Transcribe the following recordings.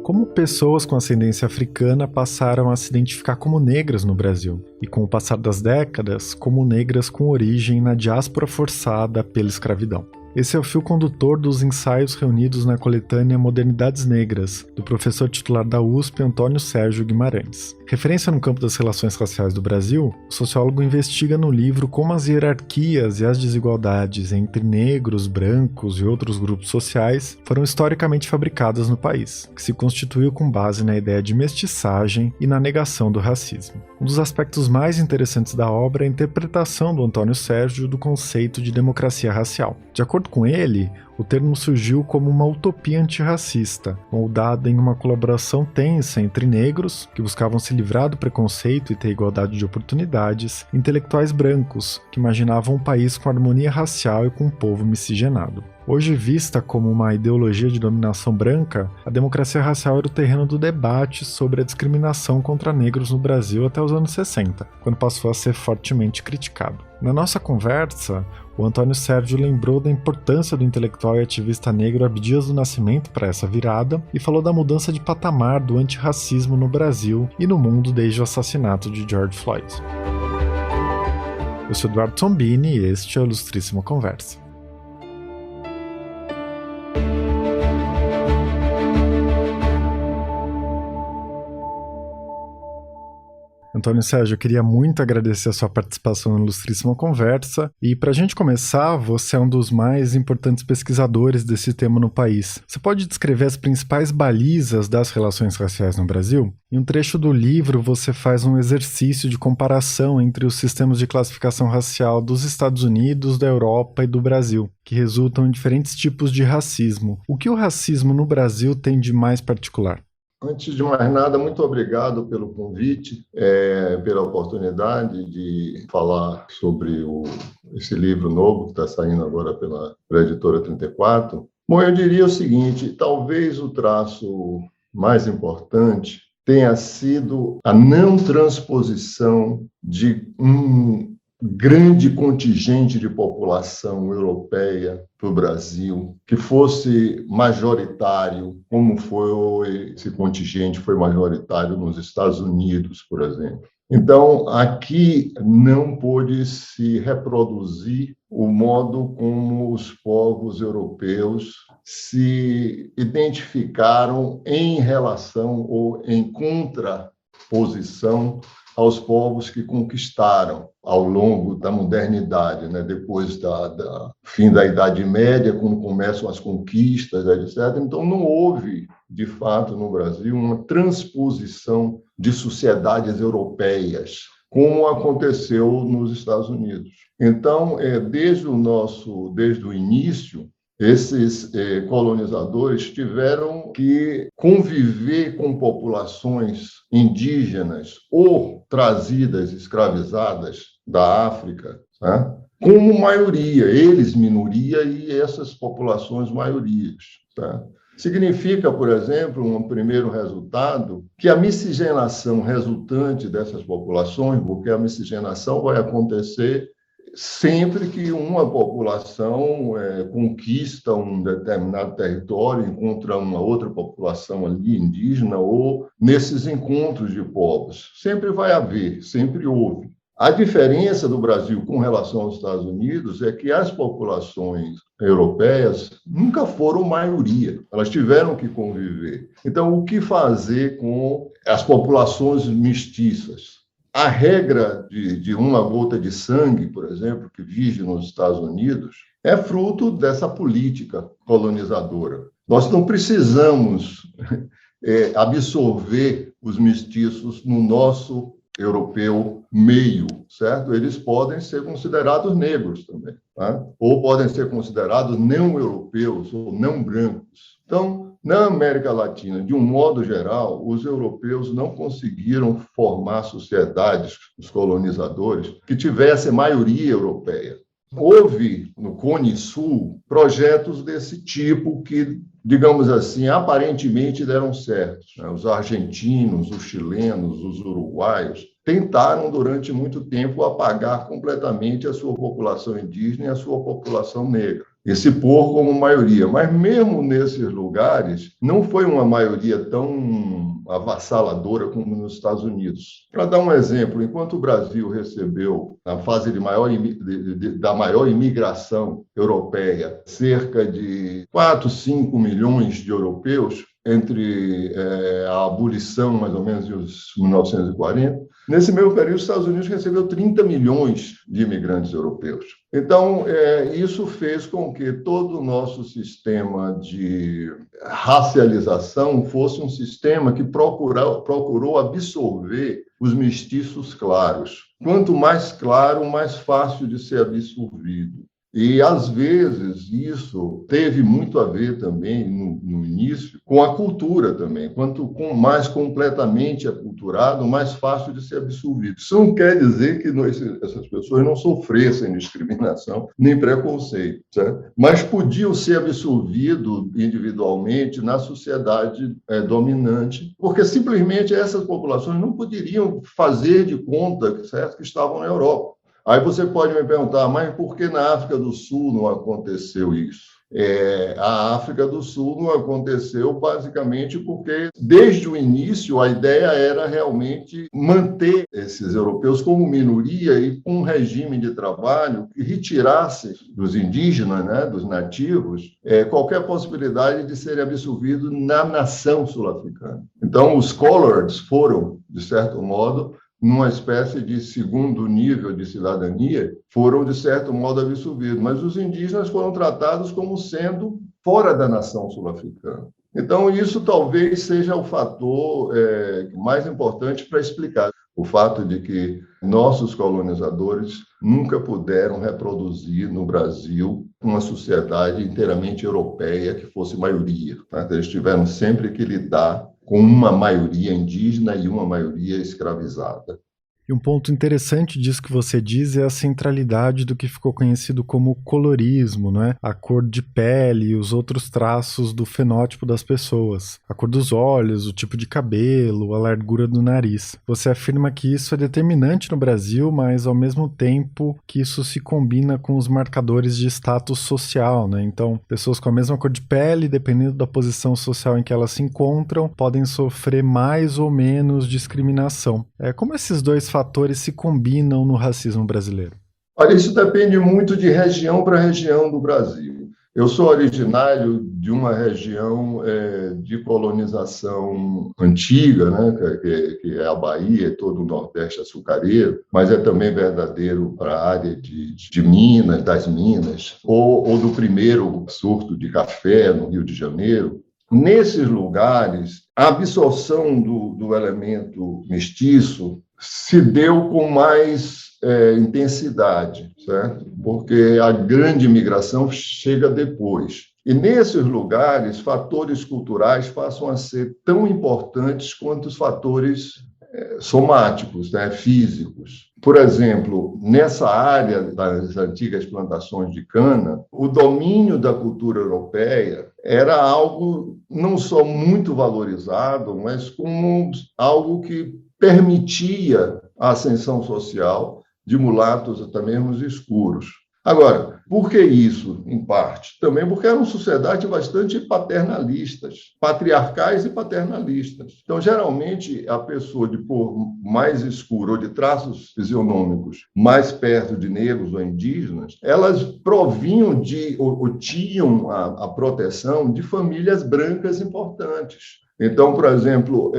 Como pessoas com ascendência africana passaram a se identificar como negras no Brasil, e com o passar das décadas, como negras com origem na diáspora forçada pela escravidão. Esse é o fio condutor dos ensaios reunidos na coletânea Modernidades Negras, do professor titular da USP, Antônio Sérgio Guimarães. Referência no campo das relações raciais do Brasil, o sociólogo investiga no livro como as hierarquias e as desigualdades entre negros, brancos e outros grupos sociais foram historicamente fabricadas no país, que se constituiu com base na ideia de mestiçagem e na negação do racismo. Um dos aspectos mais interessantes da obra é a interpretação do Antônio Sérgio do conceito de democracia racial. De acordo com ele, o termo surgiu como uma utopia antirracista, moldada em uma colaboração tensa entre negros, que buscavam se livrar do preconceito e ter igualdade de oportunidades, e intelectuais brancos, que imaginavam um país com harmonia racial e com um povo miscigenado. Hoje vista como uma ideologia de dominação branca, a democracia racial era o terreno do debate sobre a discriminação contra negros no Brasil até os anos 60, quando passou a ser fortemente criticado. Na nossa conversa, o Antônio Sérgio lembrou da importância do intelectual e ativista negro Abdias do Nascimento para essa virada e falou da mudança de patamar do antirracismo no Brasil e no mundo desde o assassinato de George Floyd. Eu sou Eduardo Tombini e este é o Ilustríssima Conversa. Antônio Sérgio, eu queria muito agradecer a sua participação na Ilustríssima Conversa e, para a gente começar, você é um dos mais importantes pesquisadores desse tema no país. Você pode descrever as principais balizas das relações raciais no Brasil? Em um trecho do livro, você faz um exercício de comparação entre os sistemas de classificação racial dos Estados Unidos, da Europa e do Brasil, que resultam em diferentes tipos de racismo. O que o racismo no Brasil tem de mais particular? Antes de mais nada, muito obrigado pelo convite, pela oportunidade de falar sobre esse livro novo que está saindo agora pela editora 34. Bom, eu diria o seguinte, talvez o traço mais importante tenha sido a não transposição de um grande contingente de população europeia para o Brasil, que fosse majoritário, como foi esse contingente foi majoritário nos Estados Unidos, por exemplo. Então, aqui não pôde se reproduzir o modo como os povos europeus se identificaram em relação ou em contraposição aos povos que conquistaram ao longo da modernidade, né? Depois do fim da Idade Média, quando começam as conquistas, etc. Então, não houve, de fato, no Brasil, uma transposição de sociedades europeias, como aconteceu nos Estados Unidos. Então, desde o início, esses colonizadores tiveram que conviver com populações indígenas ou trazidas, escravizadas da África, né? Como maioria, eles minoria e essas populações maiorias. Tá? Significa, por exemplo, um primeiro resultado, que a miscigenação resultante dessas populações, porque a miscigenação vai acontecer sempre que uma população conquista um determinado território, encontra uma outra população ali, indígena, ou nesses encontros de povos. Sempre vai haver, sempre houve. A diferença do Brasil com relação aos Estados Unidos é que as populações europeias nunca foram maioria, elas tiveram que conviver. Então, o que fazer com as populações mestiças? A regra de uma gota de sangue, por exemplo, que vige nos Estados Unidos, é fruto dessa política colonizadora. Nós não precisamos absorver os mestiços no nosso europeu meio, certo? Eles podem ser considerados negros também, tá? Ou podem ser considerados não europeus ou não brancos. Então, na América Latina, de um modo geral, os europeus não conseguiram formar sociedades, os colonizadores, que tivessem maioria europeia. Houve, no Cone Sul, projetos desse tipo que, digamos assim, aparentemente deram certo. Os argentinos, os chilenos, os uruguaios tentaram, durante muito tempo, apagar completamente a sua população indígena e a sua população negra, e se pôr como maioria. Mas mesmo nesses lugares, não foi uma maioria tão avassaladora como nos Estados Unidos. Para dar um exemplo, enquanto o Brasil recebeu, na fase da maior imigração europeia, cerca de 4, 5 milhões de europeus, entre a abolição, mais ou menos, de 1940, nesse mesmo período, os Estados Unidos recebeu 30 milhões de imigrantes europeus. Então, isso fez com que todo o nosso sistema de racialização fosse um sistema que procurou absorver os mestiços claros. Quanto mais claro, mais fácil de ser absorvido. E, às vezes, isso teve muito a ver também, no início, com a cultura também. Quanto mais completamente aculturado, mais fácil de ser absorvido. Isso não quer dizer que essas pessoas não sofressem discriminação nem preconceito, certo? Mas podiam ser absorvidos individualmente na sociedade dominante, porque simplesmente essas populações não poderiam fazer de conta, certo, que estavam na Europa. Aí você pode me perguntar, mas por que na África do Sul não aconteceu isso? A África do Sul não aconteceu basicamente porque, desde o início, a ideia era realmente manter esses europeus como minoria e com um regime de trabalho que retirasse dos indígenas, né, dos nativos, qualquer possibilidade de serem absorvidos na nação sul-africana. Então, os coloreds foram, de certo modo, numa espécie de segundo nível de cidadania, foram, de certo modo, absorvidos. Mas os indígenas foram tratados como sendo fora da nação sul-africana. Então, isso talvez seja o fator mais importante para explicar o fato de que nossos colonizadores nunca puderam reproduzir no Brasil uma sociedade inteiramente europeia que fosse maioria. Tá? Eles tiveram sempre que lidar com uma maioria indígena e uma maioria escravizada. E um ponto interessante disso que você diz é a centralidade do que ficou conhecido como colorismo, não é? A cor de pele e os outros traços do fenótipo das pessoas. A cor dos olhos, o tipo de cabelo, a largura do nariz. Você afirma que isso é determinante no Brasil, mas ao mesmo tempo que isso se combina com os marcadores de status social, né? Então, pessoas com a mesma cor de pele, dependendo da posição social em que elas se encontram, podem sofrer mais ou menos discriminação. Como esses dois fatores se combinam no racismo brasileiro? Olha, isso depende muito de região para região do Brasil. Eu sou originário de uma região de colonização antiga, né, que é a Bahia e todo o Nordeste açucareiro, mas é também verdadeiro para a área de Minas, das Minas, ou do primeiro surto de café no Rio de Janeiro. Nesses lugares, a absorção do elemento mestiço se deu com mais intensidade, certo? Porque a grande migração chega depois. E nesses lugares, fatores culturais passam a ser tão importantes quanto os fatores somáticos, né, físicos. Por exemplo, nessa área das antigas plantações de cana, o domínio da cultura europeia era algo não só muito valorizado, mas como algo que permitia a ascensão social de mulatos até mesmo escuros. Agora, por que isso, em parte? Também porque eram sociedades bastante paternalistas, patriarcais e paternalistas. Então, geralmente, a pessoa de cor mais escura ou de traços fisionômicos mais perto de negros ou indígenas, elas provinham ou tinham a proteção de famílias brancas importantes. Então, por exemplo,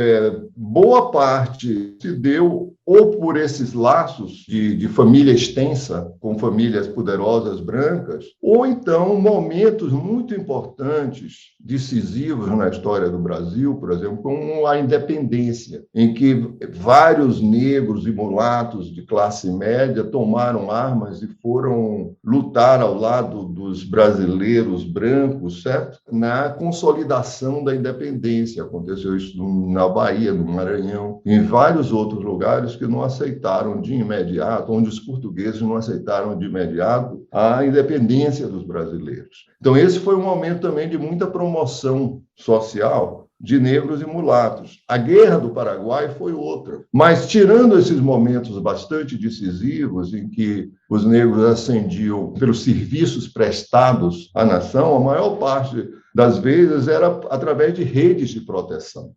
boa parte se deu ou por esses laços de família extensa, com famílias poderosas brancas, ou então momentos muito importantes, decisivos na história do Brasil, por exemplo, como a independência, em que vários negros e mulatos de classe média tomaram armas e foram lutar ao lado dos brasileiros brancos, certo? Na consolidação da independência. Aconteceu isso na Bahia, no Maranhão, em vários outros lugares que não aceitaram de imediato, onde os portugueses não aceitaram de imediato a independência dos brasileiros. Então, esse foi um momento também de muita promoção social de negros e mulatos. A Guerra do Paraguai foi outra. Mas, tirando esses momentos bastante decisivos em que os negros ascendiam pelos serviços prestados à nação, a maior parte das vezes era através de redes de proteção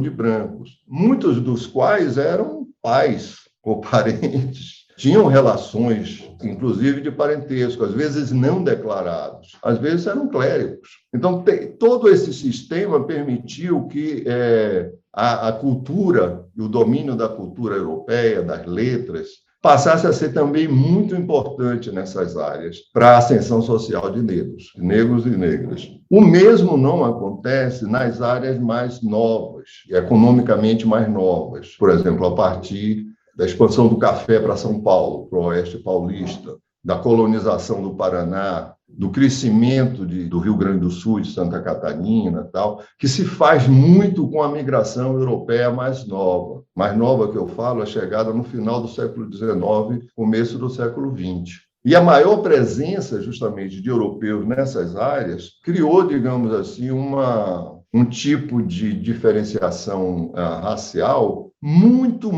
de brancos, muitos dos quais eram pais ou parentes. Tinham relações, inclusive de parentesco, às vezes não declarados, às vezes eram clérigos. Então, todo esse sistema permitiu que a cultura e o domínio da cultura europeia, das letras, passasse a ser também muito importante nessas áreas para a ascensão social de negros e negras. O mesmo não acontece nas áreas mais novas, economicamente mais novas, por exemplo, a partir da expansão do café para São Paulo, para o oeste paulista, da colonização do Paraná, do crescimento do Rio Grande do Sul, de Santa Catarina, tal, que se faz muito com a migração europeia mais nova. Mais nova que eu falo, a chegada no final do século XIX, começo do século XX. E a maior presença, justamente, de europeus nessas áreas criou, digamos assim, um tipo de diferenciação racial muito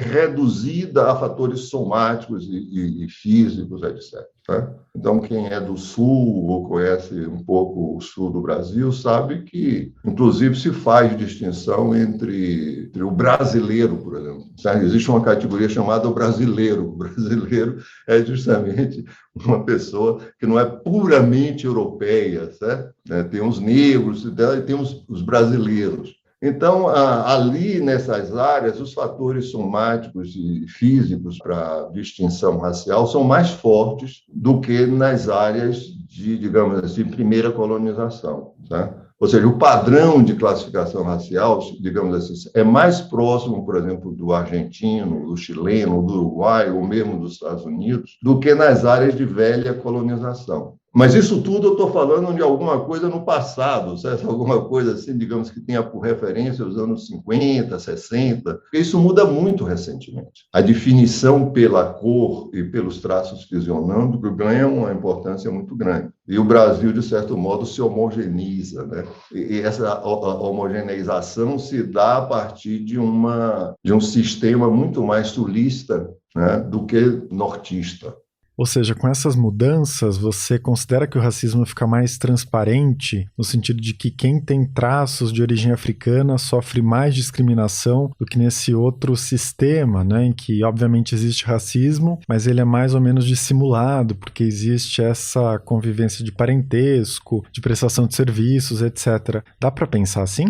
reduzida a fatores somáticos e físicos, etc. Tá? Então, quem é do Sul ou conhece um pouco o Sul do Brasil sabe que, inclusive, se faz distinção entre o brasileiro, por exemplo. Sabe? Existe uma categoria chamada o brasileiro. O brasileiro é justamente uma pessoa que não é puramente europeia, certo? Tem os negros e tem os brasileiros. Então, ali nessas áreas, os fatores somáticos e físicos para distinção racial são mais fortes do que nas áreas de, digamos assim, primeira colonização. Tá? Ou seja, o padrão de classificação racial, digamos assim, é mais próximo, por exemplo, do argentino, do chileno, do Uruguai, ou mesmo dos Estados Unidos, do que nas áreas de velha colonização. Mas isso tudo eu estou falando de alguma coisa no passado, certo? Alguma coisa assim, digamos, que tenha por referência os anos 50, 60, porque isso muda muito recentemente. A definição pela cor e pelos traços fisionômicos ganha uma importância muito grande. E o Brasil, de certo modo, se homogeneiza, né? E essa homogeneização se dá a partir de um sistema muito mais sulista, né, do que nortista. Ou seja, com essas mudanças, você considera que o racismo fica mais transparente, no sentido de que quem tem traços de origem africana sofre mais discriminação do que nesse outro sistema, né, em que obviamente existe racismo, mas ele é mais ou menos dissimulado, porque existe essa convivência de parentesco, de prestação de serviços, etc. Dá para pensar assim?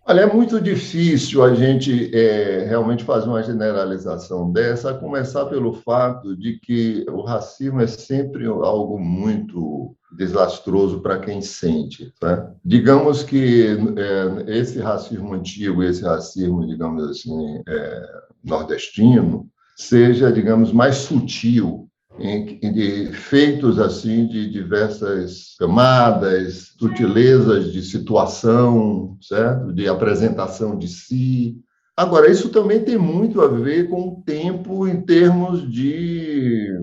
Olha, é muito difícil a gente realmente fazer uma generalização dessa, a começar pelo fato de que o racismo é sempre algo muito desastroso para quem sente. Tá? Digamos que esse racismo antigo, esse racismo, digamos assim, nordestino, seja, digamos, mais sutil, feitos assim de diversas camadas, sutilezas de situação, certo? De apresentação de si. Agora, isso também tem muito a ver com o tempo em termos de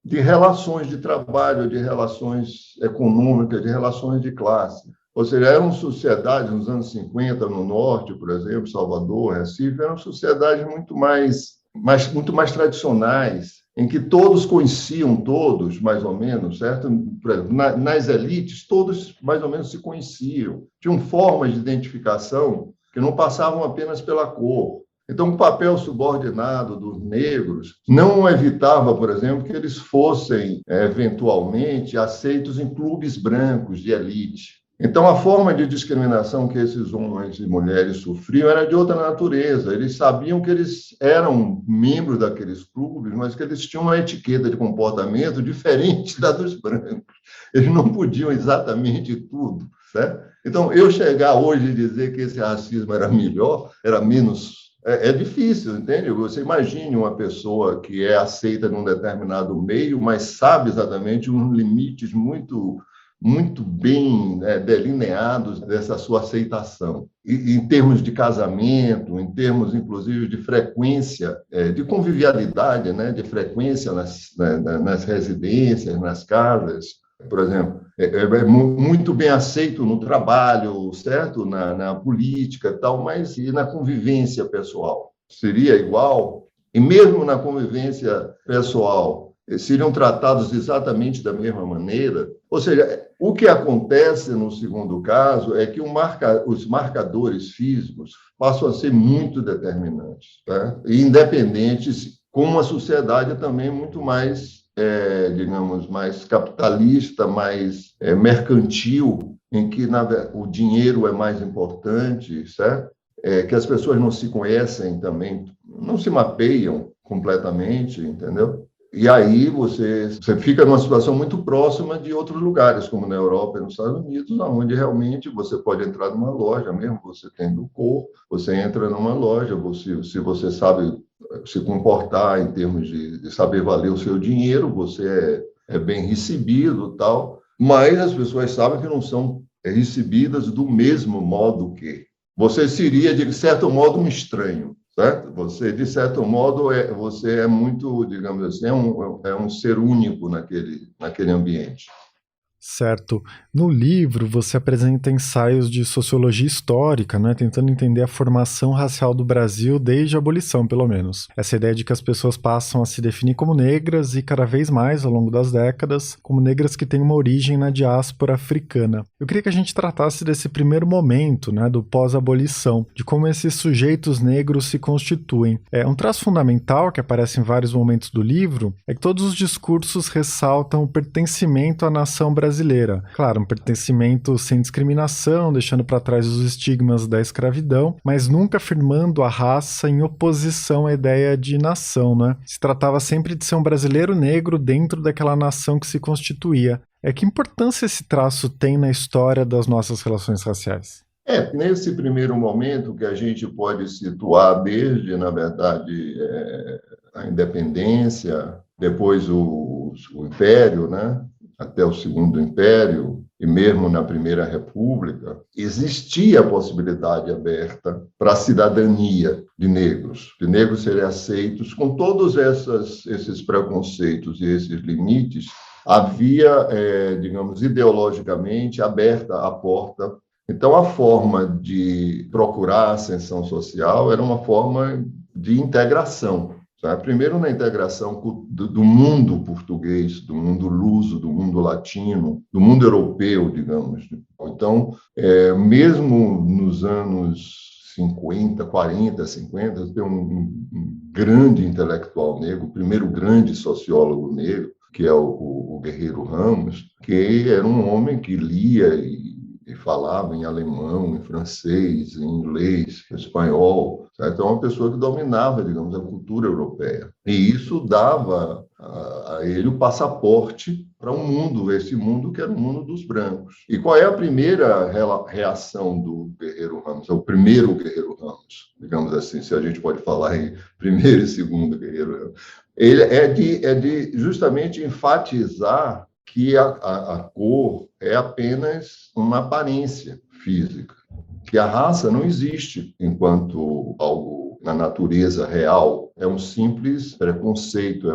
relações de trabalho, de relações econômicas, de relações de classe. Ou seja, eram sociedades, nos anos 50, no Norte, por exemplo, Salvador, Recife, eram sociedades muito mais tradicionais, em que todos conheciam todos, mais ou menos, certo? Por exemplo, nas elites, todos mais ou menos se conheciam. Tinham formas de identificação que não passavam apenas pela cor. Então, o papel subordinado dos negros não evitava, por exemplo, que eles fossem, eventualmente, aceitos em clubes brancos de elite. Então, a forma de discriminação que esses homens e mulheres sofriam era de outra natureza. Eles sabiam que eles eram membros daqueles clubes, mas que eles tinham uma etiqueta de comportamento diferente da dos brancos. Eles não podiam exatamente tudo, certo? Então, eu chegar hoje e dizer que esse racismo era melhor, era menos... É difícil, entende? Você imagine uma pessoa que é aceita num determinado meio, mas sabe exatamente uns limites muito bem delineados dessa sua aceitação. E, em termos de casamento, em termos, inclusive, de frequência, de convivialidade, né, de frequência nas residências, nas casas, por exemplo, é muito bem aceito no trabalho, certo? Na política e tal, mas e na convivência pessoal? Seria igual? E mesmo na convivência pessoal, seriam tratados exatamente da mesma maneira? Ou seja, o que acontece no segundo caso é que os marcadores físicos passam a ser muito determinantes, tá? E independentes, com uma sociedade também muito mais digamos, mais capitalista, mais mercantil, em que o dinheiro é mais importante, certo? Que as pessoas não se conhecem também, não se mapeiam completamente, entendeu? E aí você fica numa situação muito próxima de outros lugares, como na Europa e nos Estados Unidos, onde realmente você pode entrar numa loja, mesmo você tendo cor, você entra numa loja, se você sabe se comportar em termos de saber valer o seu dinheiro, você é bem recebido, tal, mas as pessoas sabem que não são recebidas do mesmo modo que você seria, de certo modo, um estranho, certo? Você, de certo modo, você é muito, digamos assim, é um ser único naquele ambiente. Certo. No livro, você apresenta ensaios de sociologia histórica, né, tentando entender a formação racial do Brasil desde a abolição, pelo menos. Essa ideia de que as pessoas passam a se definir como negras e, cada vez mais, ao longo das décadas, como negras que têm uma origem na diáspora africana. Eu queria que a gente tratasse desse primeiro momento, né, do pós-abolição, de como esses sujeitos negros se constituem. Um traço fundamental que aparece em vários momentos do livro é que todos os discursos ressaltam o pertencimento à nação brasileira. Claro, um pertencimento sem discriminação, deixando para trás os estigmas da escravidão, mas nunca afirmando a raça em oposição à ideia de nação, né? Se tratava sempre de ser um brasileiro negro dentro daquela nação que se constituía. Que importância esse traço tem na história das nossas relações raciais? Nesse primeiro momento que a gente pode situar desde, na verdade, a independência, depois o Império, né? Até o Segundo Império, e mesmo na Primeira República, existia a possibilidade aberta para a cidadania de negros serem aceitos com todos esses preconceitos e esses limites. Havia, digamos, ideologicamente aberta a porta. Então, a forma de procurar a ascensão social era uma forma de integração. Primeiro, na integração do mundo português, do mundo luso, do mundo latino, do mundo europeu, digamos. Então, mesmo nos anos 50, 40, 50, tem um grande intelectual negro, o primeiro grande sociólogo negro, que é o Guerreiro Ramos, que era um homem que lia e falava em alemão, em francês, em inglês, em espanhol. Então, uma pessoa que dominava, digamos, a cultura europeia. E isso dava a ele o passaporte para um mundo, esse mundo que era o mundo dos brancos. E qual é a primeira reação do Guerreiro Ramos? É o primeiro Guerreiro Ramos, digamos assim, se a gente pode falar em primeiro e segundo Guerreiro Ramos. Ele é de justamente enfatizar que a cor é apenas uma aparência física, que a raça não existe enquanto algo na natureza real, é um simples preconceito.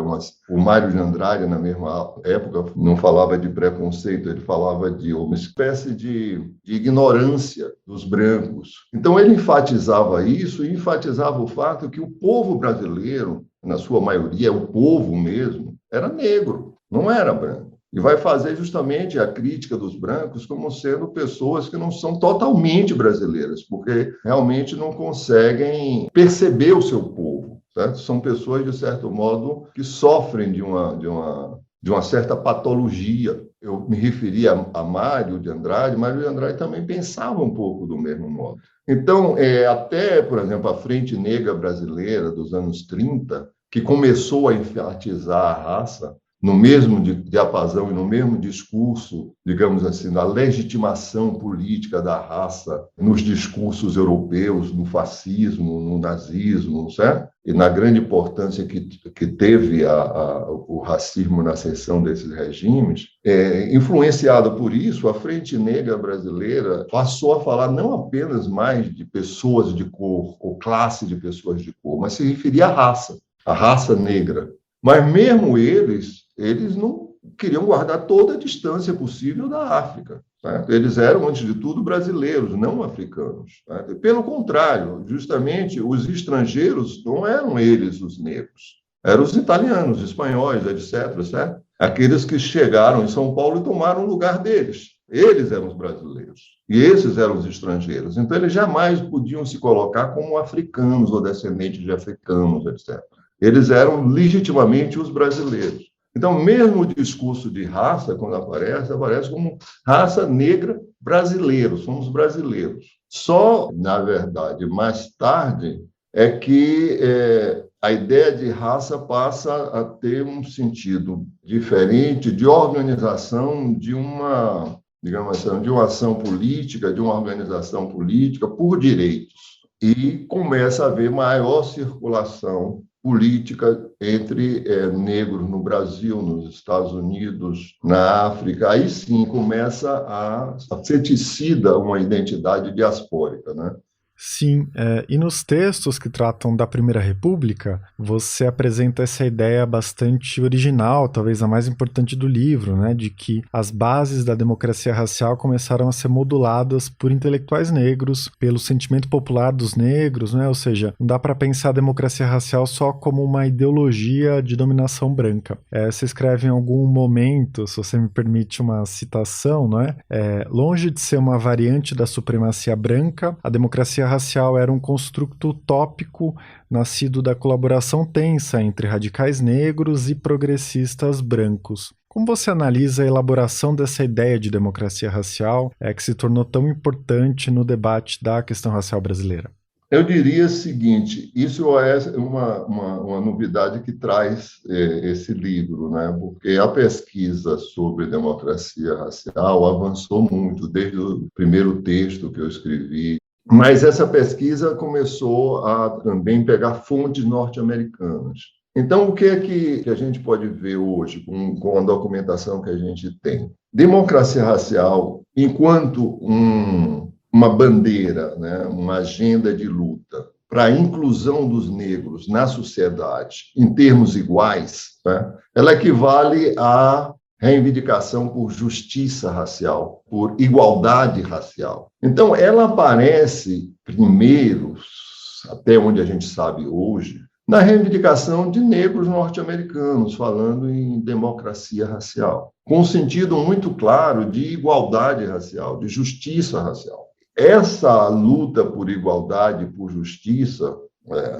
O Mário de Andrade, na mesma época, não falava de preconceito, ele falava de uma espécie de ignorância dos brancos. Então, ele enfatizava isso e enfatizava o fato que o povo brasileiro, na sua maioria, o povo mesmo, era negro, não era branco. E vai fazer justamente a crítica dos brancos como sendo pessoas que não são totalmente brasileiras, porque realmente não conseguem perceber o seu povo, certo? São pessoas, de certo modo, que sofrem de uma certa patologia. Eu me referi a Mário de Andrade. Mário de Andrade também pensava um pouco do mesmo modo. Então, até, por exemplo, a Frente Negra Brasileira dos anos 30, que começou a enfatizar a raça, no mesmo diapasão e no mesmo discurso, digamos assim, da legitimação política da raça nos discursos europeus, no fascismo, no nazismo, certo? E na grande importância que teve o racismo na ascensão desses regimes, influenciada por isso, a Frente Negra Brasileira passou a falar não apenas mais de pessoas de cor ou classe de pessoas de cor, mas se referia à raça negra. Mas mesmo eles queriam guardar toda a distância possível da África. Certo? Eles eram, antes de tudo, brasileiros, não africanos. Certo? Pelo contrário, justamente, os estrangeiros não eram eles os negros, eram os italianos, espanhóis, etc. Certo? Aqueles que chegaram em São Paulo e tomaram o lugar deles. Eles eram os brasileiros e esses eram os estrangeiros. Então, eles jamais podiam se colocar como africanos ou descendentes de africanos, etc. Eles eram legitimamente os brasileiros. Então, mesmo o discurso de raça, quando aparece como raça negra brasileiro, somos brasileiros. Só, na verdade, mais tarde é que a ideia de raça passa a ter um sentido diferente de organização de uma, digamos assim, de uma ação política, de uma organização política por direitos. E começa a haver maior circulação política entre negros no Brasil, nos Estados Unidos, na África. Aí sim começa a ser tecida uma identidade diaspórica, né? Sim, e nos textos que tratam da Primeira República, você apresenta essa ideia bastante original, talvez a mais importante do livro, né, de que as bases da democracia racial começaram a ser moduladas por intelectuais negros, pelo sentimento popular dos negros, né, ou seja, não dá para pensar a democracia racial só como uma ideologia de dominação branca. Você escreve em algum momento, se você me permite uma citação, né, longe de ser uma variante da supremacia branca, a democracia racial era um construto utópico nascido da colaboração tensa entre radicais negros e progressistas brancos. Como você analisa a elaboração dessa ideia de democracia racial que se tornou tão importante no debate da questão racial brasileira? Eu diria o seguinte, isso é uma novidade que traz esse livro, né? Porque a pesquisa sobre democracia racial avançou muito, desde o primeiro texto que eu escrevi. Mas essa pesquisa começou a também pegar fontes norte-americanas. Então, o que é que a gente pode ver hoje com a documentação que a gente tem? Democracia racial, enquanto uma bandeira, né, uma agenda de luta para a inclusão dos negros na sociedade em termos iguais, né, ela equivale à reivindicação por justiça racial, por igualdade racial. Então, ela aparece primeiro, até onde a gente sabe hoje, na reivindicação de negros norte-americanos, falando em democracia racial, com um sentido muito claro de igualdade racial, de justiça racial. Essa luta por igualdade, por justiça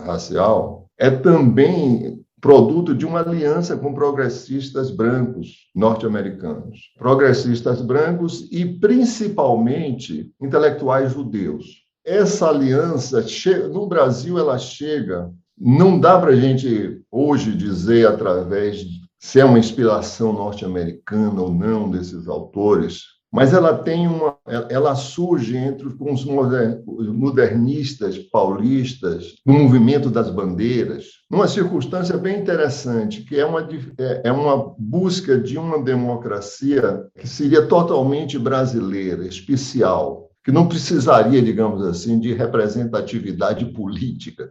racial, é também produto de uma aliança com progressistas brancos norte-americanos. Progressistas brancos e, principalmente, intelectuais judeus. Essa aliança, no Brasil, ela chega, não dá para a gente hoje dizer através de se é uma inspiração norte-americana ou não desses autores, mas ela surge com os modernistas paulistas, no movimento das bandeiras, numa circunstância bem interessante, que é uma busca de uma democracia que seria totalmente brasileira, especial, que não precisaria, digamos assim, de representatividade política,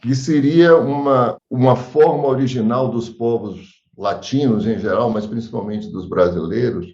que seria uma forma original dos povos latinos em geral, mas principalmente dos brasileiros,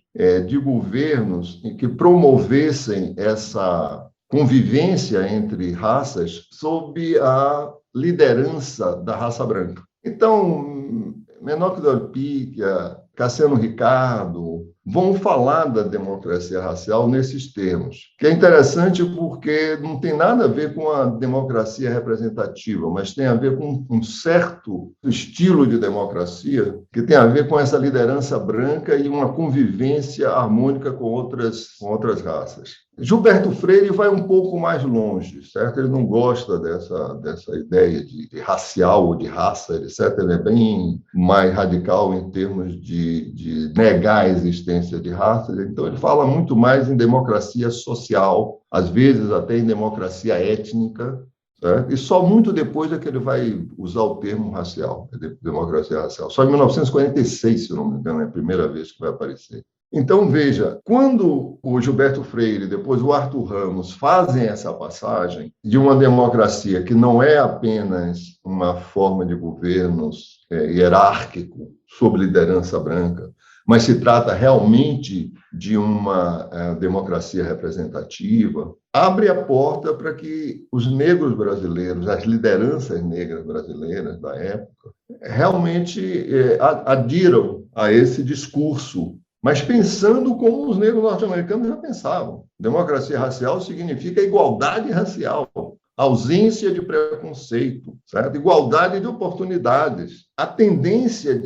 de governos que promovessem essa convivência entre raças sob a liderança da raça branca. Então, Menotti Delpicchia, Cassiano Ricardo vão falar da democracia racial nesses termos, que é interessante porque não tem nada a ver com a democracia representativa, mas tem a ver com um certo estilo de democracia que tem a ver com essa liderança branca e uma convivência harmônica com outras raças. Gilberto Freire vai um pouco mais longe, certo? Ele não gosta dessa ideia de racial ou de raça, etc. Ele é bem mais radical em termos de negar a existência de raça. Então, ele fala muito mais em democracia social, às vezes até em democracia étnica, certo? E só muito depois é que ele vai usar o termo racial, democracia racial. Só em 1946, se não me engano, é a primeira vez que vai aparecer. Então, veja, quando o Gilberto Freire, depois o Arthur Ramos, fazem essa passagem de uma democracia que não é apenas uma forma de governo hierárquico sob liderança branca, mas se trata realmente de uma democracia representativa, abre a porta para que os negros brasileiros, as lideranças negras brasileiras da época, realmente adiram a esse discurso, mas pensando como os negros norte-americanos já pensavam. Democracia racial significa igualdade racial, ausência de preconceito, certo? Igualdade de oportunidades. A tendência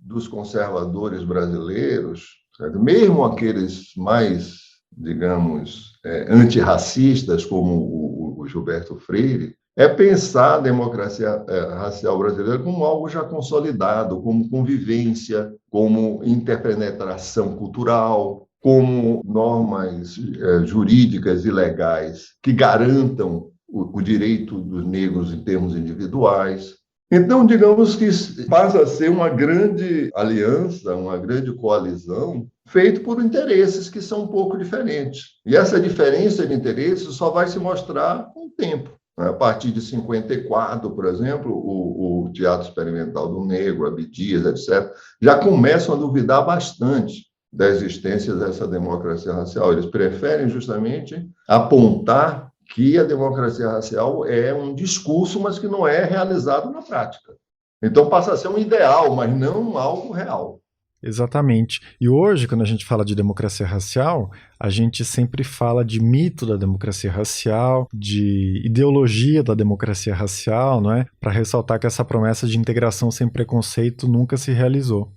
dos conservadores brasileiros, certo? Mesmo aqueles mais, digamos, antirracistas, como o Gilberto Freire, é pensar a democracia racial brasileira como algo já consolidado, como convivência, como interpenetração cultural, como normas jurídicas e legais que garantam o direito dos negros em termos individuais. Então, digamos que passa a ser uma grande aliança, uma grande coalizão, feita por interesses que são um pouco diferentes. E essa diferença de interesses só vai se mostrar com o tempo. A partir de 54, por exemplo, o Teatro Experimental do Negro, Abdias, etc., já começam a duvidar bastante da existência dessa democracia racial. Eles preferem justamente apontar que a democracia racial é um discurso, mas que não é realizado na prática. Então passa a ser um ideal, mas não algo real. Exatamente. E hoje, quando a gente fala de democracia racial, a gente sempre fala de mito da democracia racial, de ideologia da democracia racial, não é? Para ressaltar que essa promessa de integração sem preconceito nunca se realizou.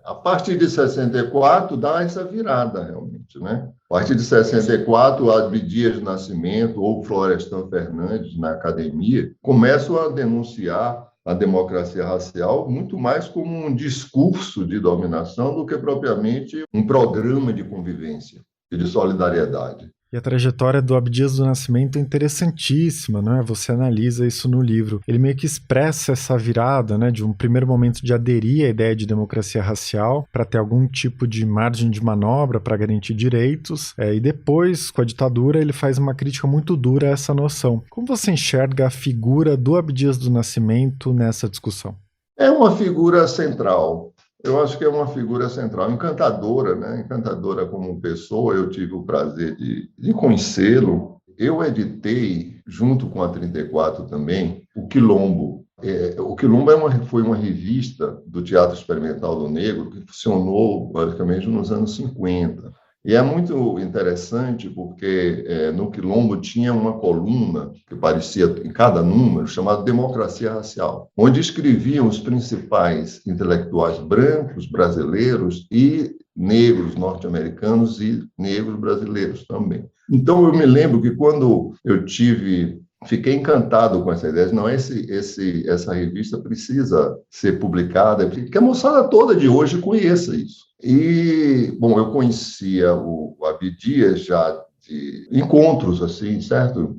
A partir de 64 dá essa virada, realmente, né? A partir de 64, Abdias do Nascimento ou Florestan Fernandes, na academia, começam a denunciar a democracia racial muito mais como um discurso de dominação do que propriamente um programa de convivência e de solidariedade. E a trajetória do Abdias do Nascimento é interessantíssima, né? Você analisa isso no livro. Ele meio que expressa essa virada, né, de um primeiro momento de aderir à ideia de democracia racial para ter algum tipo de margem de manobra para garantir direitos, e depois, com a ditadura, ele faz uma crítica muito dura a essa noção. Como você enxerga a figura do Abdias do Nascimento nessa discussão? É uma figura central. Eu acho que é uma figura central, encantadora, né? Encantadora como pessoa. Eu tive o prazer de conhecê-lo. Eu editei, junto com a 34 também, o Quilombo. O Quilombo foi uma revista do Teatro Experimental do Negro que funcionou basicamente nos anos 50. E é muito interessante porque no Quilombo tinha uma coluna que aparecia em cada número, chamada Democracia Racial, onde escreviam os principais intelectuais brancos brasileiros e negros norte-americanos e negros brasileiros também. Então, eu me lembro que quando fiquei encantado com essa ideia, não, essa revista precisa ser publicada, que a moçada toda de hoje conheça isso. E, bom, eu conhecia o Abdias já de encontros, assim, certo?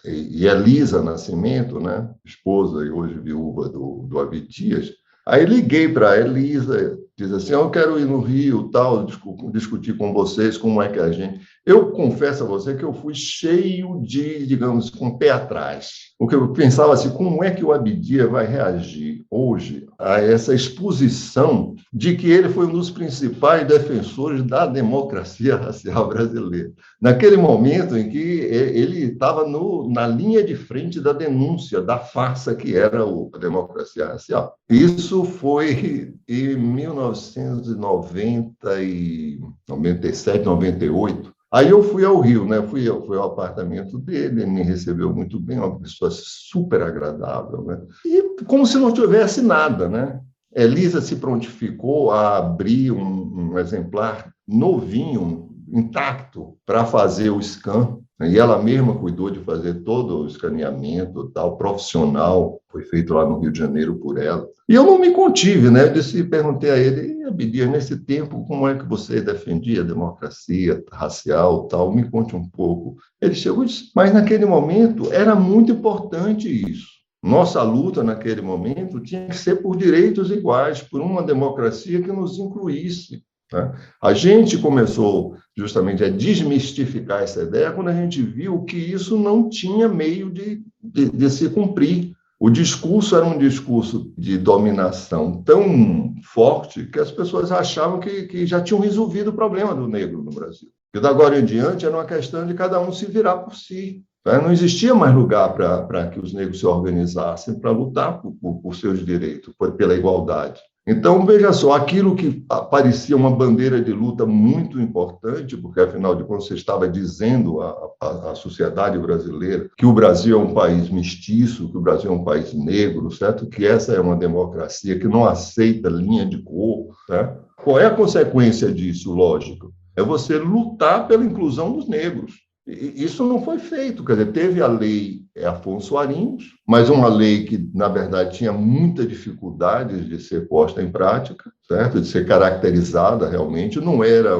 E Elisa Nascimento, né? Esposa e hoje viúva do Abdias. Aí liguei para a Elisa, diz assim, eu quero ir no Rio, tal, discutir com vocês como é que a gente... Eu confesso a você que eu fui cheio de, digamos, com o pé atrás. Porque eu pensava assim, como é que o Abdias vai reagir hoje a essa exposição de que ele foi um dos principais defensores da democracia racial brasileira. Naquele momento em que ele estava na linha de frente da denúncia da farsa que era a democracia racial. Isso foi em 1997, 98. Aí eu fui ao Rio, né? Fui ao apartamento dele, ele me recebeu muito bem, uma pessoa super agradável, né? E como se não tivesse nada, né? Elisa se prontificou a abrir um exemplar novinho, intacto, para fazer o scan, né? E ela mesma cuidou de fazer todo o escaneamento, tal, profissional, foi feito lá no Rio de Janeiro por ela. E eu não me contive, né? Perguntei a ele, Abdias, nesse tempo, como é que você defendia a democracia racial, tal? Me conte um pouco. Ele chegou e disse, mas naquele momento era muito importante isso. Nossa luta naquele momento tinha que ser por direitos iguais, por uma democracia que nos incluísse. Né? A gente começou justamente a desmistificar essa ideia quando a gente viu que isso não tinha meio de se cumprir. O discurso era um discurso de dominação tão forte que as pessoas achavam que já tinham resolvido o problema do negro no Brasil. Que da agora em diante era uma questão de cada um se virar por si. Não existia mais lugar para que os negros se organizassem para lutar por seus direitos, pela igualdade. Então, veja só, aquilo que parecia uma bandeira de luta muito importante, porque, afinal de contas, você estava dizendo à sociedade brasileira que o Brasil é um país mestiço, que o Brasil é um país negro, certo? Que essa é uma democracia que não aceita linha de cor. Certo? Qual é a consequência disso, lógico? É você lutar pela inclusão dos negros. Isso não foi feito, quer dizer, teve a lei Afonso Arinos, mas uma lei que, na verdade, tinha muita dificuldade de ser posta em prática, certo? De ser caracterizada realmente, não era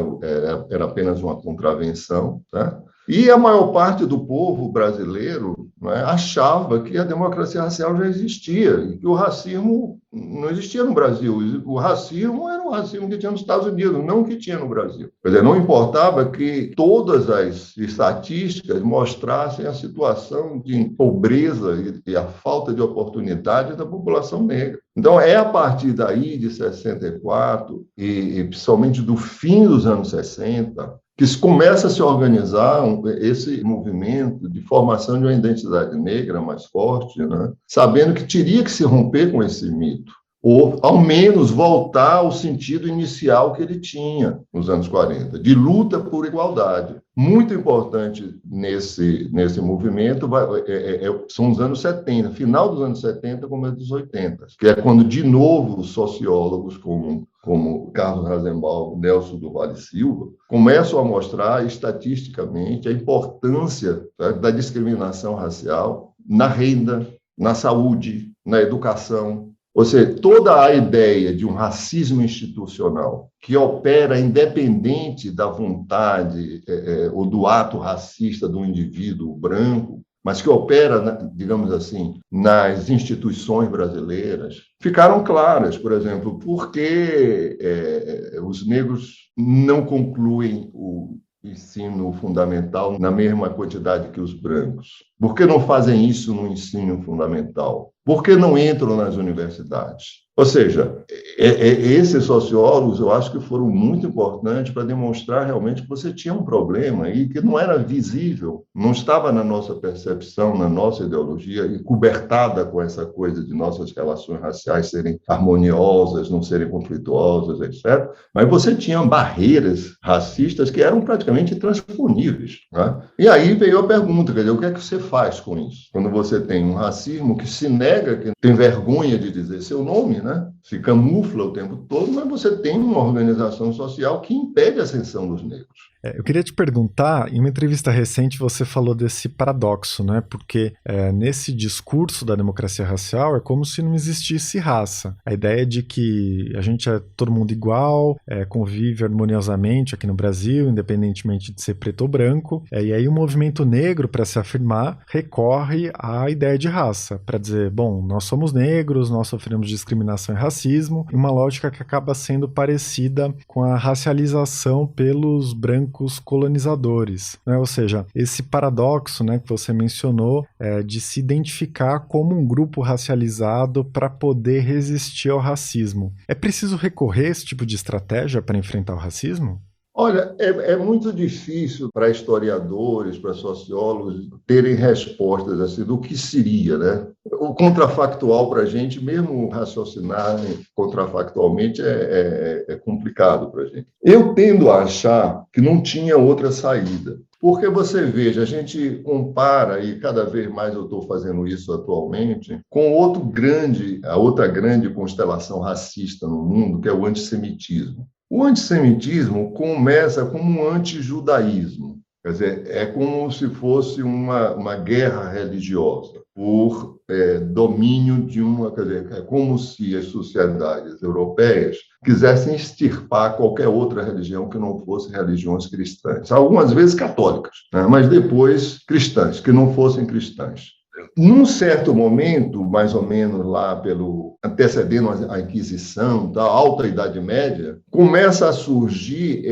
apenas uma contravenção, certo? E a maior parte do povo brasileiro, né, achava que a democracia racial já existia e que o racismo não existia no Brasil. O racismo era o racismo que tinha nos Estados Unidos, não o que tinha no Brasil. Quer dizer, não importava que todas as estatísticas mostrassem a situação de pobreza e a falta de oportunidade da população negra. Então, é a partir daí, de 64, e principalmente do fim dos anos 60, que se começa a se organizar esse movimento de formação de uma identidade negra mais forte, né? Sabendo que teria que se romper com esse mito, ou, ao menos, voltar ao sentido inicial que ele tinha nos anos 40, de luta por igualdade. Muito importante nesse movimento são os anos 70, final dos anos 70, começo dos 80, que é quando, de novo, os sociólogos como Carlos Rasenbaum, Nelson do Vale Silva, começam a mostrar estatisticamente a importância, tá, da discriminação racial na renda, na saúde, na educação. Ou seja, toda a ideia de um racismo institucional que opera independente da vontade ou do ato racista do indivíduo branco, mas que opera, digamos assim, nas instituições brasileiras, ficaram claras. Por exemplo, por que os negros não concluem o ensino fundamental na mesma quantidade que os brancos? Por que não fazem isso no ensino fundamental? Por que não entram nas universidades? Ou seja, esses sociólogos, eu acho que foram muito importantes para demonstrar realmente que você tinha um problema e que não era visível, não estava na nossa percepção, na nossa ideologia, e cobertada com essa coisa de nossas relações raciais serem harmoniosas, não serem conflituosas, etc. Mas você tinha barreiras racistas que eram praticamente intransponíveis, né? E aí veio a pergunta, quer dizer, o que é que você faz com isso? Quando você tem um racismo que se nega, que tem vergonha de dizer seu nome, né? Se camufla o tempo todo, mas você tem uma organização social que impede a ascensão dos negros. Eu queria te perguntar, em uma entrevista recente você falou desse paradoxo, né? Porque nesse discurso da democracia racial é como se não existisse raça. A ideia de que a gente é todo mundo igual, convive harmoniosamente aqui no Brasil, independentemente de ser preto ou branco. E aí o movimento negro, para se afirmar, recorre à ideia de raça, para dizer, bom, nós somos negros, nós sofremos discriminação e racismo, uma lógica que acaba sendo parecida com a racialização pelos brancos colonizadores, né? Ou seja, esse paradoxo, né, que você mencionou, de se identificar como um grupo racializado para poder resistir ao racismo. É preciso recorrer a esse tipo de estratégia para enfrentar o racismo? Olha, é muito difícil para historiadores, para sociólogos, terem respostas assim do que seria, né? O contrafactual para a gente, mesmo raciocinar contrafactualmente, é complicado para a gente. Eu tendo a achar que não tinha outra saída. Porque você veja, a gente compara, e cada vez mais eu estou fazendo isso atualmente, com a outra grande constelação racista no mundo, que é o antissemitismo. O antissemitismo começa como um antijudaísmo, quer dizer, é como se fosse uma guerra religiosa por domínio de quer dizer, é como se as sociedades europeias quisessem extirpar qualquer outra religião que não fosse religiões cristãs, algumas vezes católicas, né? Mas depois cristãs, que não fossem cristãs. Num certo momento, mais ou menos lá antecedendo a Inquisição, da Alta Idade Média, começa a surgir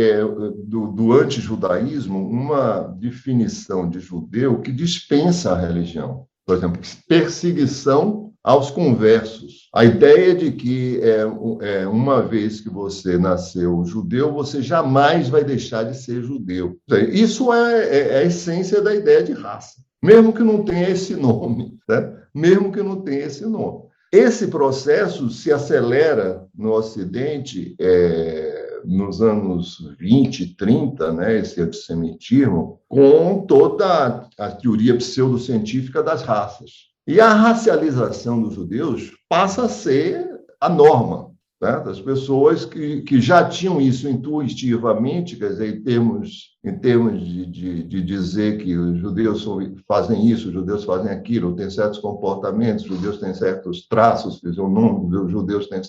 do antijudaísmo uma definição de judeu que dispensa a religião. Por exemplo, perseguição aos conversos. A ideia de que uma vez que você nasceu judeu, você jamais vai deixar de ser judeu. Isso é a essência da ideia de raça, mesmo que não tenha esse nome, né? Mesmo que não tenha esse nome. Esse processo se acelera no Ocidente nos anos 20, 30, né, esse antissemitismo, com toda a teoria pseudocientífica das raças. E a racialização dos judeus passa a ser a norma, né? As pessoas que já tinham isso intuitivamente, quer dizer, em termos de dizer que os judeus fazem isso, os judeus fazem aquilo, têm certos comportamentos, os judeus têm certos traços fisionômicos, os judeus têm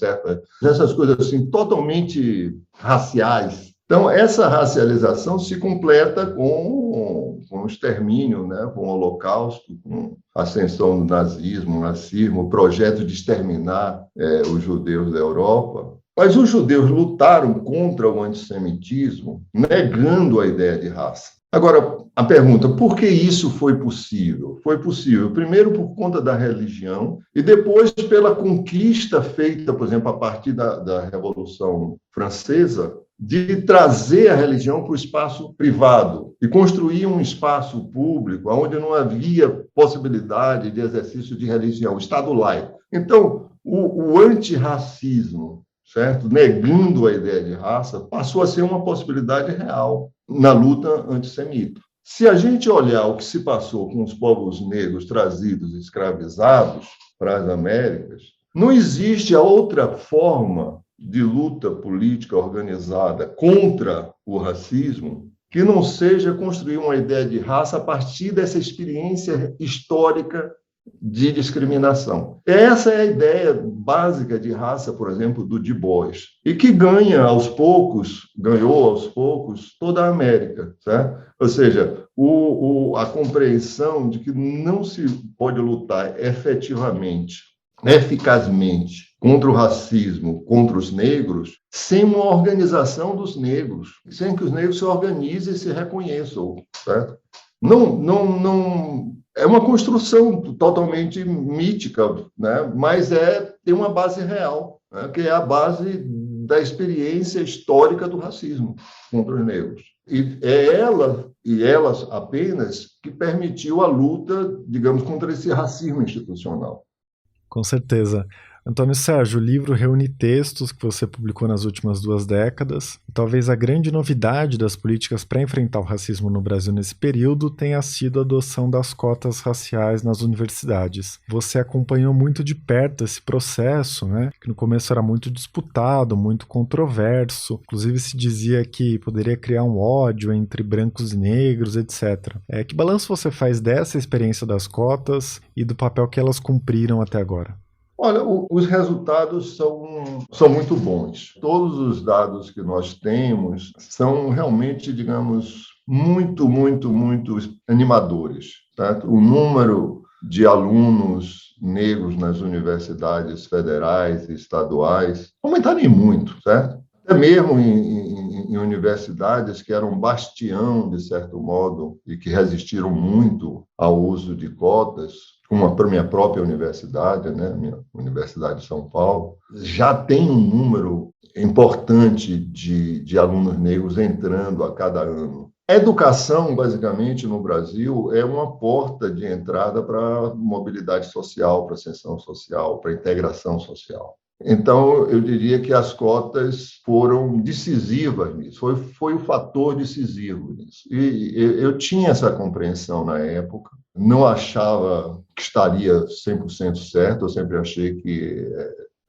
essas coisas assim, totalmente raciais. Então, essa racialização se completa com o extermínio, né? Com o Holocausto, com a ascensão do nazismo, o racismo, o projeto de exterminar os judeus da Europa. Mas os judeus lutaram contra o antissemitismo, negando a ideia de raça. Agora, a pergunta, por que isso foi possível? Foi possível, primeiro, por conta da religião e depois pela conquista feita, por exemplo, a partir da Revolução Francesa, de trazer a religião para o espaço privado e construir um espaço público onde não havia possibilidade de exercício de religião, Estado laico. Então, o antirracismo, certo? Negando a ideia de raça, passou a ser uma possibilidade real na luta antissemita. Se a gente olhar o que se passou com os povos negros trazidos escravizados para as Américas, não existe a outra forma de luta política organizada contra o racismo que não seja construir uma ideia de raça a partir dessa experiência histórica de discriminação. Essa é a ideia básica de raça, por exemplo, do Du Bois, e que ganhou aos poucos, toda a América, certo? Ou seja, a compreensão de que não se pode lutar eficazmente contra o racismo, contra os negros, sem uma organização dos negros, sem que os negros se organizem e se reconheçam, certo? Não é uma construção totalmente mítica, né? Mas tem uma base real, né? Que é a base da experiência histórica do racismo contra os negros. E é ela, e elas apenas, que permitiu a luta, digamos, contra esse racismo institucional. Com certeza. Antônio Sérgio, o livro reúne textos que você publicou nas últimas 2 décadas. Talvez a grande novidade das políticas para enfrentar o racismo no Brasil nesse período tenha sido a adoção das cotas raciais nas universidades. Você acompanhou muito de perto esse processo, né? Que no começo era muito disputado, muito controverso. Inclusive se dizia que poderia criar um ódio entre brancos e negros, etc. Que balanço você faz dessa experiência das cotas e do papel que elas cumpriram até agora? Olha, os resultados são muito bons. Todos os dados que nós temos são realmente, digamos, muito animadores. Certo? O número de alunos negros nas universidades federais e estaduais aumentaram muito, certo? Até mesmo em universidades que eram um bastião, de certo modo, e que resistiram muito ao uso de cotas, como a minha própria universidade, né, minha Universidade de São Paulo, já tem um número importante de alunos negros entrando a cada ano. A educação, basicamente, no Brasil, é uma porta de entrada para a mobilidade social, para a ascensão social, para a integração social. Então, eu diria que as cotas foram decisivas nisso, foi o fator decisivo nisso. E eu tinha essa compreensão na época, não achava que estaria 100% certo, eu sempre achei que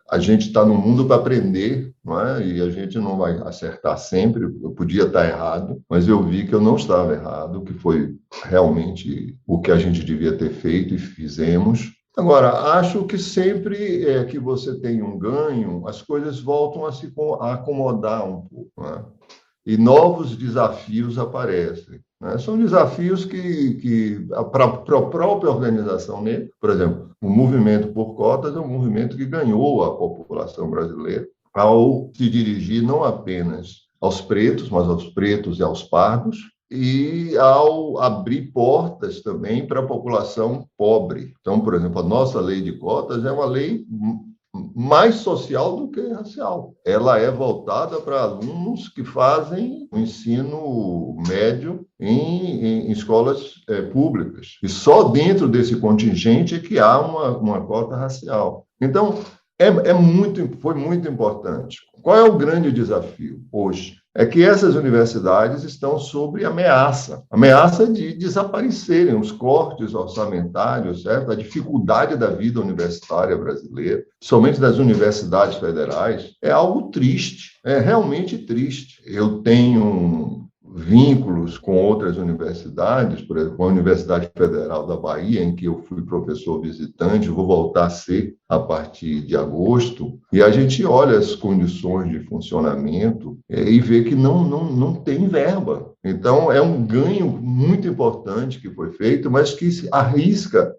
a gente está no mundo para aprender, não é? E a gente não vai acertar sempre, eu podia estar errado, mas eu vi que eu não estava errado, que foi realmente o que a gente devia ter feito e fizemos. Agora, acho que sempre que você tem um ganho, as coisas voltam a se acomodar um pouco, né? E novos desafios aparecem, né? São desafios que para a própria organização negra, por exemplo, o movimento por cotas é um movimento que ganhou a população brasileira ao se dirigir não apenas aos pretos, mas aos pretos e aos pardos, e ao abrir portas também para a população pobre. Então, por exemplo, a nossa lei de cotas é uma lei mais social do que racial. Ela é voltada para alunos que fazem o ensino médio em escolas públicas. E só dentro desse contingente é que há uma cota racial. Então, foi muito importante. Qual é o grande desafio hoje? É que essas universidades estão sob ameaça de desaparecerem, os cortes orçamentários, certo? A dificuldade da vida universitária brasileira, somente das universidades federais, é algo triste, é realmente triste. Eu tenho vínculos com outras universidades, por exemplo, a Universidade Federal da Bahia, em que eu fui professor visitante, vou voltar a ser a partir de agosto, e a gente olha as condições de funcionamento e vê que não tem verba. Então, é um ganho muito importante que foi feito, mas que se arrisca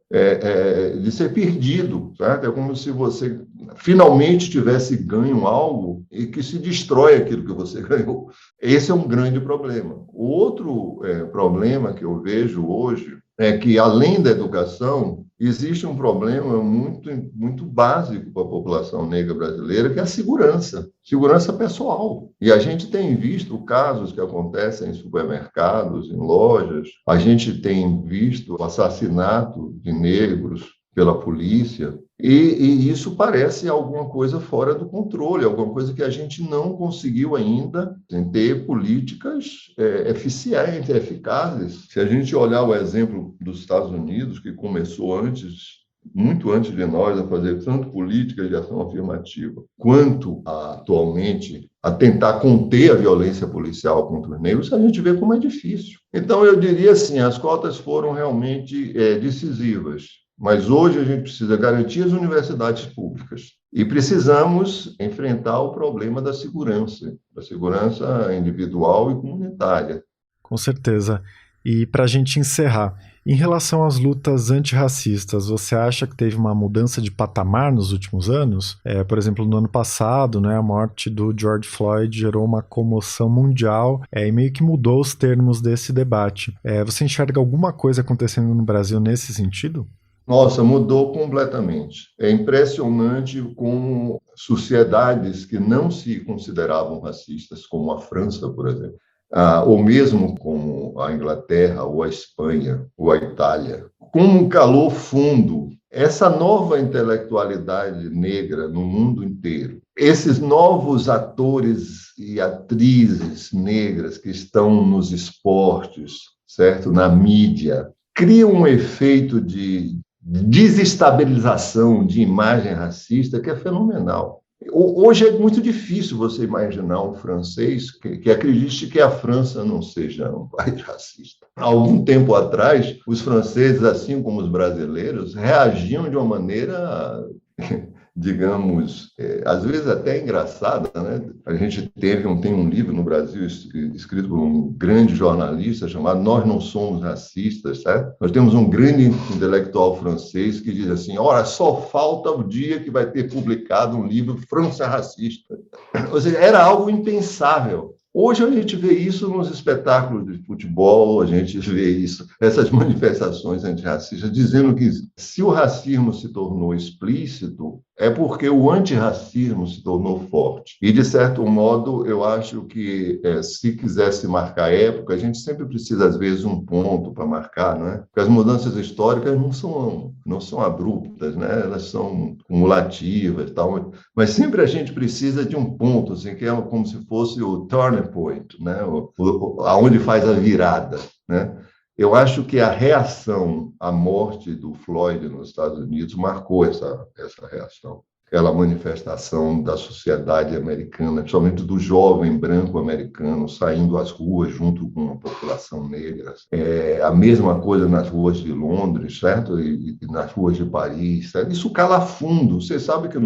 de ser perdido. Certo? É como se você finalmente tivesse ganho algo e que se destrói aquilo que você ganhou. Esse é um grande problema. O outro problema que eu vejo hoje é que, além da educação, existe um problema muito básico para a população negra brasileira, que é a segurança pessoal. E a gente tem visto casos que acontecem em supermercados, em lojas, a gente tem visto o assassinato de negros pela polícia, e isso parece alguma coisa fora do controle, alguma coisa que a gente não conseguiu ainda ter políticas eficientes, eficazes. Se a gente olhar o exemplo dos Estados Unidos, que começou muito antes de nós, a fazer tanto políticas de ação afirmativa, quanto atualmente a tentar conter a violência policial contra os negros, a gente vê como é difícil. Então, eu diria assim, as cotas foram realmente decisivas. Mas hoje a gente precisa garantir as universidades públicas e precisamos enfrentar o problema da segurança individual e comunitária. Com certeza. E para a gente encerrar, em relação às lutas antirracistas, você acha que teve uma mudança de patamar nos últimos anos? Por exemplo, no ano passado, né, a morte do George Floyd gerou uma comoção mundial e meio que mudou os termos desse debate. Você enxerga alguma coisa acontecendo no Brasil nesse sentido? Nossa, mudou completamente. É impressionante como sociedades que não se consideravam racistas, como a França, por exemplo, ou mesmo como a Inglaterra, ou a Espanha, ou a Itália, como calou fundo essa nova intelectualidade negra no mundo inteiro. Esses novos atores e atrizes negras que estão nos esportes, certo? Na mídia, cria um efeito de desestabilização de imagem racista que é fenomenal. Hoje é muito difícil você imaginar um francês que acredite que a França não seja um país racista. Há algum tempo atrás, os franceses, assim como os brasileiros, reagiam de uma maneira digamos, às vezes até engraçada, né? A gente tem um livro no Brasil escrito por um grande jornalista chamado Nós Não Somos Racistas, certo? Nós temos um grande intelectual francês que diz assim, ora, só falta o dia que vai ter publicado um livro França Racista. Ou seja, era algo impensável. Hoje a gente vê isso nos espetáculos de futebol, a gente vê isso, essas manifestações antirracistas, dizendo que se o racismo se tornou explícito, é porque o antirracismo se tornou forte. E, de certo modo, eu acho que, se quisesse marcar época, a gente sempre precisa, às vezes, um ponto para marcar, não é? Porque as mudanças históricas não são abruptas, né? Elas são cumulativas, tal, mas sempre a gente precisa de um ponto, assim, que é como se fosse o turning point, né? Aonde faz a virada, né? Eu acho que a reação à morte do Floyd nos Estados Unidos marcou essa reação, aquela manifestação da sociedade americana, principalmente do jovem branco americano saindo às ruas junto com a população negra. A mesma coisa nas ruas de Londres, certo? E nas ruas de Paris. Certo? Isso cala fundo. Você sabe que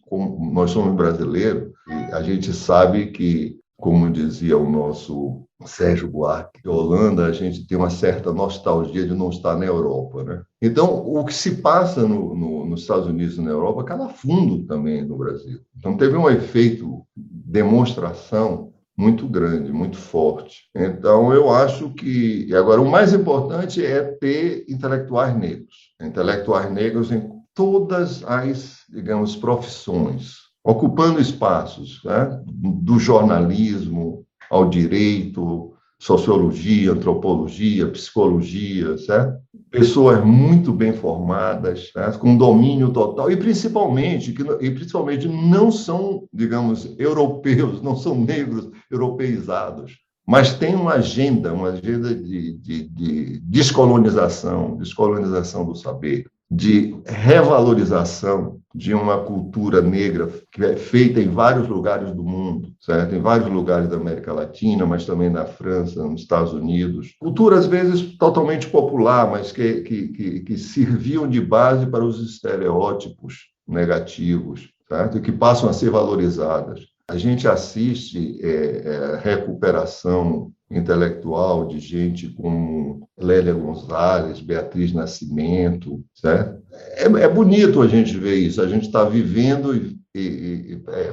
como nós somos brasileiros, e a gente sabe que, como dizia o nosso Sérgio Buarque, na Holanda, a gente tem uma certa nostalgia de não estar na Europa, né? Então, o que se passa nos Estados Unidos e na Europa cala fundo também no Brasil. Então, teve um efeito demonstração muito grande, muito forte. Então, eu acho que... Agora, o mais importante é ter intelectuais negros em todas as, digamos, profissões, ocupando espaços, né? Do jornalismo ao direito, sociologia, antropologia, psicologia, certo? Pessoas muito bem formadas, né? Com domínio total, e principalmente não são, digamos, europeus, não são negros europeizados, mas têm uma agenda de descolonização do saber, de revalorização de uma cultura negra que é feita em vários lugares do mundo, certo? Em vários lugares da América Latina, mas também na França, nos Estados Unidos. Cultura, às vezes, totalmente popular, mas que serviam de base para os estereótipos negativos, certo? E que passam a ser valorizadas. A gente assiste recuperação intelectual de gente como Lélia Gonzalez, Beatriz Nascimento, certo? É bonito a gente ver isso, a gente está vivendo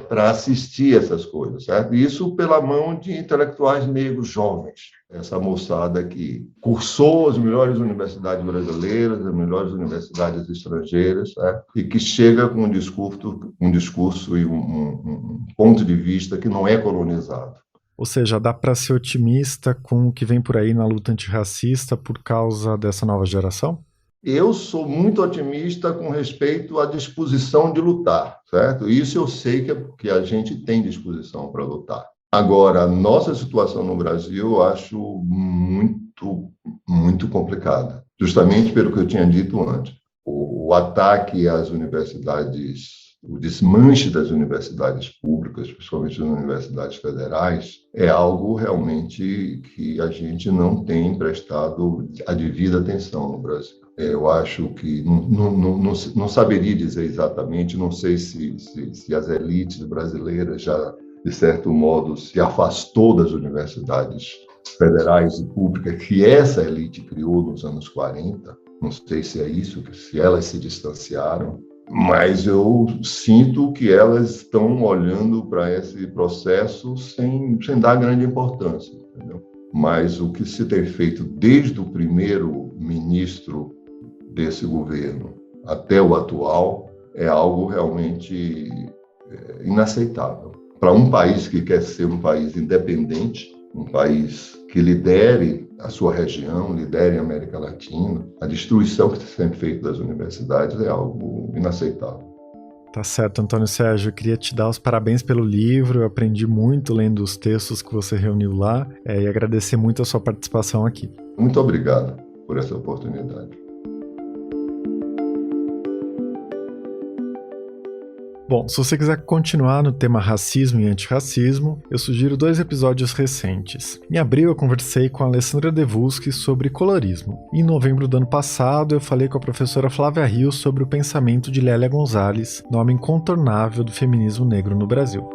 para assistir essas coisas, certo? Isso pela mão de intelectuais negros jovens, essa moçada que cursou as melhores universidades brasileiras, as melhores universidades estrangeiras, certo? E que chega com um discurso e um ponto de vista que não é colonizado. Ou seja, dá para ser otimista com o que vem por aí na luta antirracista por causa dessa nova geração? Eu sou muito otimista com respeito à disposição de lutar, certo? Isso eu sei que a gente tem disposição para lutar. Agora, a nossa situação no Brasil eu acho muito, muito complicada, justamente pelo que eu tinha dito antes. O ataque às universidades, o desmanche das universidades públicas, principalmente das universidades federais, é algo realmente que a gente não tem prestado a devida atenção no Brasil. Eu acho que não saberia dizer exatamente, não sei se as elites brasileiras já, de certo modo, se afastou das universidades federais e públicas que essa elite criou nos anos 40. Não sei se é isso, se elas se distanciaram, mas eu sinto que elas estão olhando para esse processo sem dar grande importância, entendeu? Mas o que se tem feito desde o primeiro ministro desse governo até o atual é algo realmente inaceitável. Para um país que quer ser um país independente, um país que lidere a sua região, lidere a América Latina, a destruição que está sendo feita das universidades é algo inaceitável. Tá certo, Antônio Sérgio, eu queria te dar os parabéns pelo livro, eu aprendi muito lendo os textos que você reuniu lá e agradecer muito a sua participação aqui. Muito obrigado por essa oportunidade. Bom, se você quiser continuar no tema racismo e antirracismo, eu sugiro 2 episódios recentes. Em abril eu conversei com a Alessandra Devuski sobre colorismo. Em novembro do ano passado eu falei com a professora Flávia Rios sobre o pensamento de Lélia Gonzalez, nome incontornável do feminismo negro no Brasil.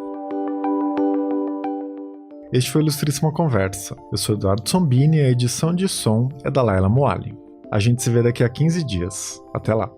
Este foi o Ilustríssima Conversa. Eu sou Eduardo Sombini e a edição de som é da Laila Moali. A gente se vê daqui a 15 dias. Até lá!